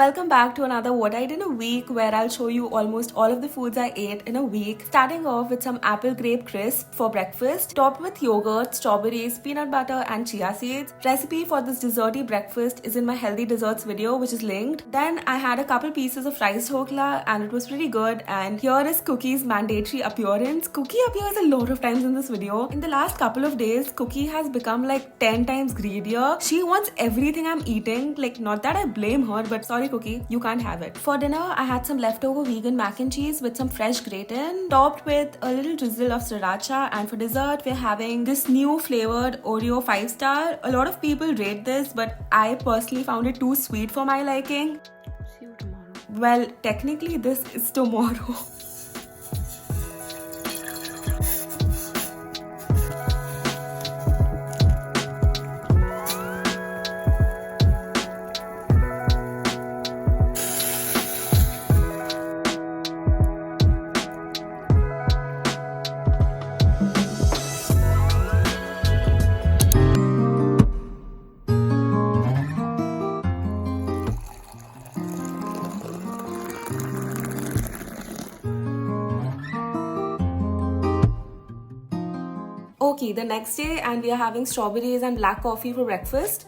Welcome back to another What I Did in a Week, where I'll show you almost all of the foods I ate in a week. Starting off with some apple grape crisp for breakfast, topped with yogurt, strawberries, peanut butter and chia seeds. Recipe for this desserty breakfast is in my healthy desserts video, which is linked. Then I had a couple pieces of rice dhokla and it was pretty good. And here is Cookie's mandatory appearance. Cookie appears a lot of times in this video. In the last couple of days, Cookie has become like 10 times greedier. She wants everything I'm eating. Like, not that I blame her, but sorry Cookie, you can't have it. For dinner, I had some leftover vegan mac and cheese with some fresh gratin, topped with a little drizzle of sriracha. And for dessert, we're having this new flavored Oreo 5-star. A lot of people rate this, but I personally found it too sweet for my liking. See you tomorrow. Well, technically this is tomorrow. Okay, the next day and we are having strawberries and black coffee for breakfast.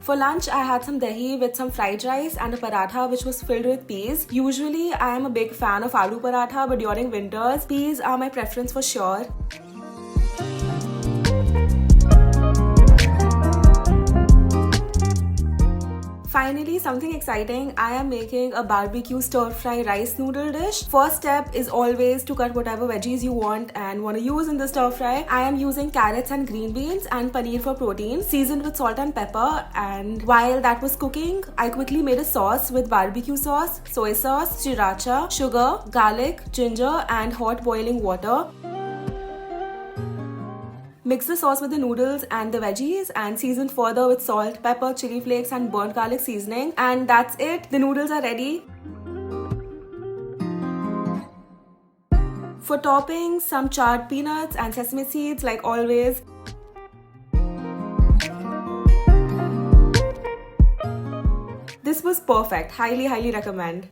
For lunch, I had some dahi with some fried rice and a paratha which was filled with peas. Usually, I am a big fan of aloo paratha, but during winters, peas are my preference for sure. Finally, something exciting. I am making a barbecue stir-fry rice noodle dish. First step is always to cut whatever veggies you want and want to use in the stir-fry. I am using carrots and green beans and paneer for protein, seasoned with salt and pepper. And while that was cooking, I quickly made a sauce with barbecue sauce, soy sauce, sriracha, sugar, garlic, ginger, and hot boiling water. Mix the sauce with the noodles and the veggies and season further with salt, pepper, chili flakes and burnt garlic seasoning. And that's it. The noodles are ready. For toppings, some charred peanuts and sesame seeds like always. This was perfect. Highly recommend.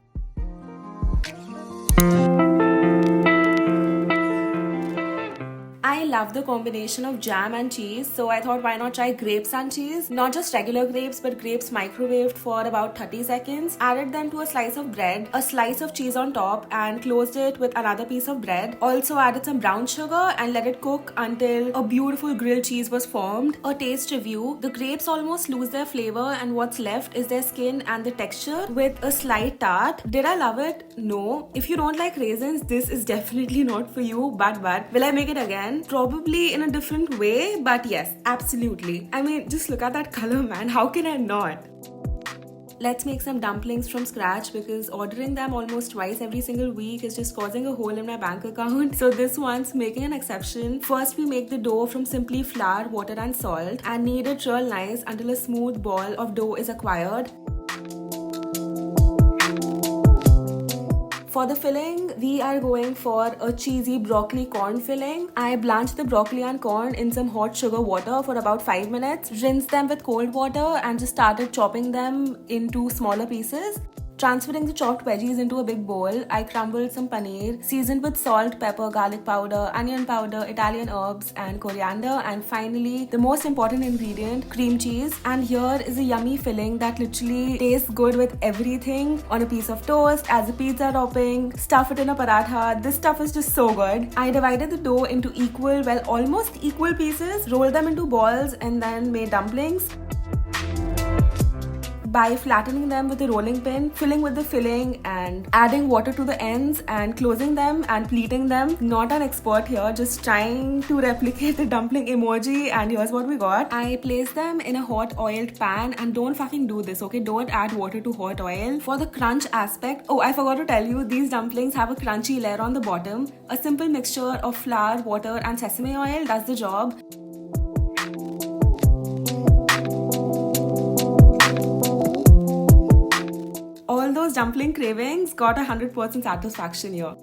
I love the combination of jam and cheese, so I thought why not try grapes and cheese. Not just regular grapes, but grapes microwaved for about 30 seconds. Added them to a slice of bread, a slice of cheese on top, and closed it with another piece of bread. Also added some brown sugar and let it cook until a beautiful grilled cheese was formed. A taste review. The grapes almost lose their flavor and what's left is their skin and the texture with a slight tart. Did I love it? No. If you don't like raisins, this is definitely not for you, but will I make it again? Probably in a different way, but yes, absolutely. I mean, just look at that color, man. How can I not? Let's make some dumplings from scratch because ordering them almost twice every single week is just causing a hole in my bank account. So this one's making an exception. First, we make the dough from simply flour, water and salt and knead it real nice until a smooth ball of dough is acquired. For the filling, we are going for a cheesy broccoli corn filling. I blanched the broccoli and corn in some hot sugar water for about 5 minutes, rinsed them with cold water and just started chopping them into smaller pieces. Transferring the chopped veggies into a big bowl, I crumbled some paneer, seasoned with salt, pepper, garlic powder, onion powder, Italian herbs and coriander, and finally, the most important ingredient, cream cheese. And here is a yummy filling that literally tastes good with everything. On a piece of toast, as a pizza topping, stuff it in a paratha. This stuff is just so good. I divided the dough into almost equal pieces, rolled them into balls and then made dumplings by flattening them with a rolling pin, filling with the filling and adding water to the ends and closing them and pleating them. Not an expert here, just trying to replicate the dumpling emoji, and here's what we got. I placed them in a hot oiled pan, and don't fucking do this, okay? Don't add water to hot oil. For the crunch aspect, oh, I forgot to tell you, these dumplings have a crunchy layer on the bottom. A simple mixture of flour, water and sesame oil does the job. All those dumpling cravings got 100% satisfaction here.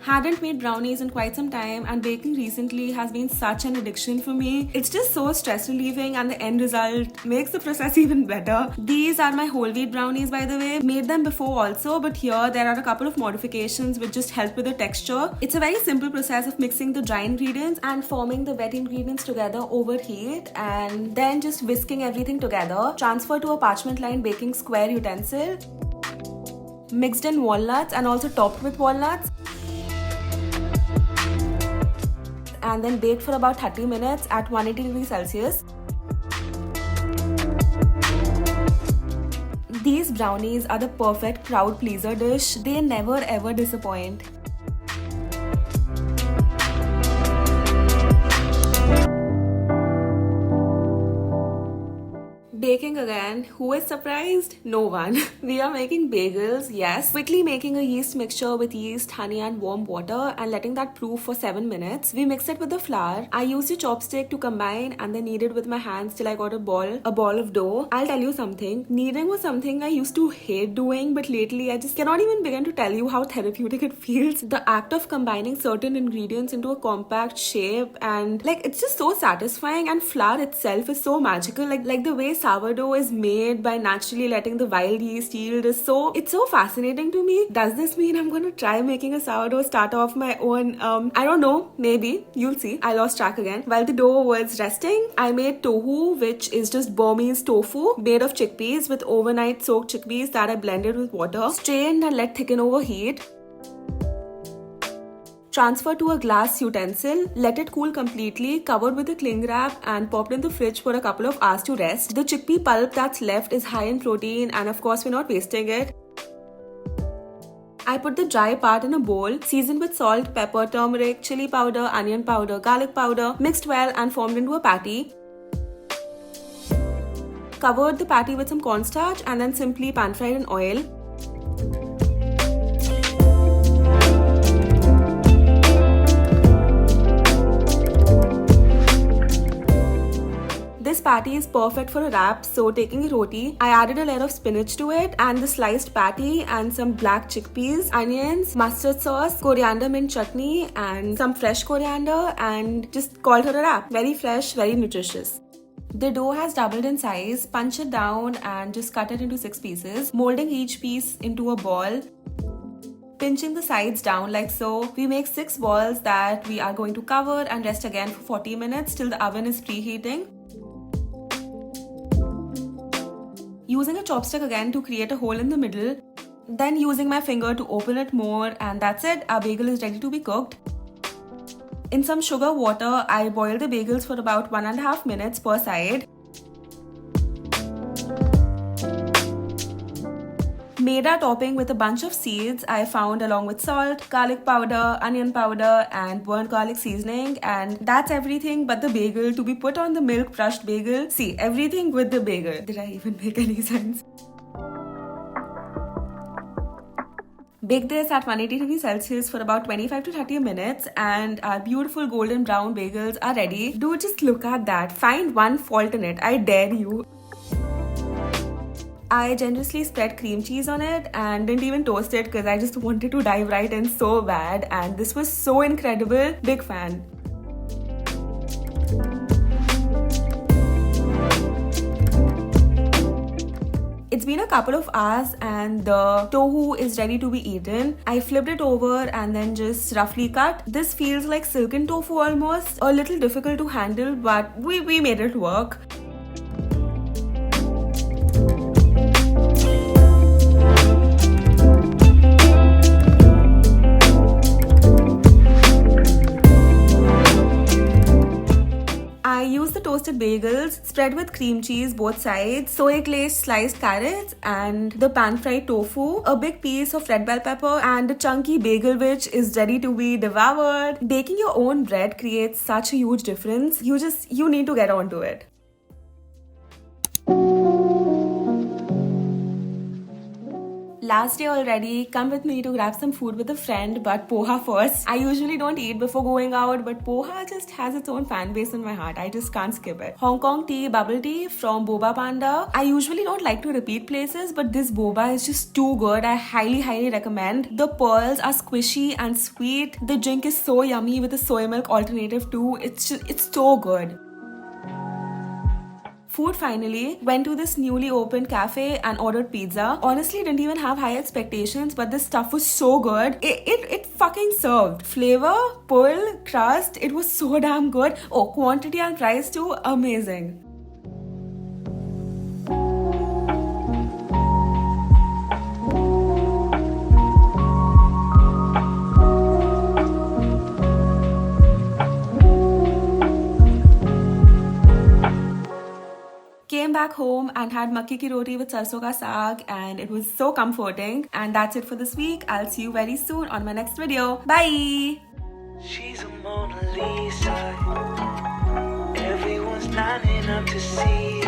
Hadn't made brownies in quite some time, and baking recently has been such an addiction for me. It's just so stress relieving, and the end result makes the process even better. These are my whole wheat brownies, by the way. Made them before also, but here there are a couple of modifications which just help with the texture. It's a very simple process of mixing the dry ingredients and forming the wet ingredients together over heat, and then just whisking everything together. Transfer to a parchment lined baking square utensil. Mixed in walnuts and also topped with walnuts. And then baked for about 30 minutes at 180 degrees Celsius. These brownies are the perfect crowd pleaser dish. They never ever disappoint. Baking again. Who is surprised? No one. We are making bagels, yes. Quickly making a yeast mixture with yeast, honey and warm water and letting that proof for 7 minutes. We mix it with the flour. I used a chopstick to combine and then knead it with my hands till I got a ball of dough. I'll tell you something. Kneading was something I used to hate doing, but lately I just cannot even begin to tell you how therapeutic it feels. The act of combining certain ingredients into a compact shape, and like it's just so satisfying, and flour itself is so magical. Like the way sourdough is made by naturally letting the wild yeast yield it's so fascinating to me. Does this mean I'm gonna try making a sourdough starter of my own? I don't know, maybe, you'll see. I lost track again. While the dough was resting, I made tohu, which is just Burmese tofu made of chickpeas with overnight soaked chickpeas that I blended with water, strained and let thicken over heat. Transfer to a glass utensil, let it cool completely, covered with a cling wrap and popped in the fridge for a couple of hours to rest. The chickpea pulp that's left is high in protein, and of course we're not wasting it. I put the dry part in a bowl, seasoned with salt, pepper, turmeric, chili powder, onion powder, garlic powder, mixed well and formed into a patty. Covered the patty with some cornstarch and then simply pan fried in oil. This patty is perfect for a wrap, so taking a roti, I added a layer of spinach to it and the sliced patty and some black chickpeas, onions, mustard sauce, coriander mint chutney and some fresh coriander, and just called her a wrap. Very fresh, very nutritious. The dough has doubled in size. Punch it down and just cut it into 6 pieces, molding each piece into a ball. Pinching the sides down like so. We make 6 balls that we are going to cover and rest again for 40 minutes till the oven is preheating. Using a chopstick again to create a hole in the middle, then using my finger to open it more, and that's it, our bagel is ready to be cooked. In some sugar water, I boil the bagels for about 1.5 minutes per side. Made our topping with a bunch of seeds I found along with salt, garlic powder, onion powder and burnt garlic seasoning, and that's everything but the bagel to be put on the milk brushed bagel. See, everything with the bagel. Did I even make any sense? Bake this at 180 degrees Celsius for about 25 to 30 minutes and our beautiful golden brown bagels are ready. Dude, just look at that. Find one fault in it. I dare you. I generously spread cream cheese on it and didn't even toast it because I just wanted to dive right in so bad, and this was so incredible. Big fan. It's been a couple of hours and the tohu is ready to be eaten. I flipped it over and then just roughly cut. This feels like silken tofu almost. A little difficult to handle, but we made it work. I used the toasted bagels, spread with cream cheese both sides, soy glazed sliced carrots and the pan fried tofu, a big piece of red bell pepper and a chunky bagel which is ready to be devoured. Baking your own bread creates such a huge difference. You need to get onto it. Last day already, come with me to grab some food with a friend, but poha first. I usually don't eat before going out, but poha just has its own fan base in my heart. I just can't skip it. Hong Kong tea, bubble tea from Boba Panda. I usually don't like to repeat places, but this boba is just too good. I highly recommend. The pearls are squishy and sweet. The drink is so yummy with a soy milk alternative too. It's so good. Food finally. Went to this newly opened cafe and ordered pizza. Honestly, didn't even have high expectations, but this stuff was so good. It fucking served. Flavor, pull, crust, it was so damn good. Oh, quantity and price too, amazing. Came back home and had makki ki roti with sarson ka saag, and it was so comforting. And that's it for this week. I'll see you very soon on my next video. Bye! She's a Mona Lisa. Everyone's lining up to see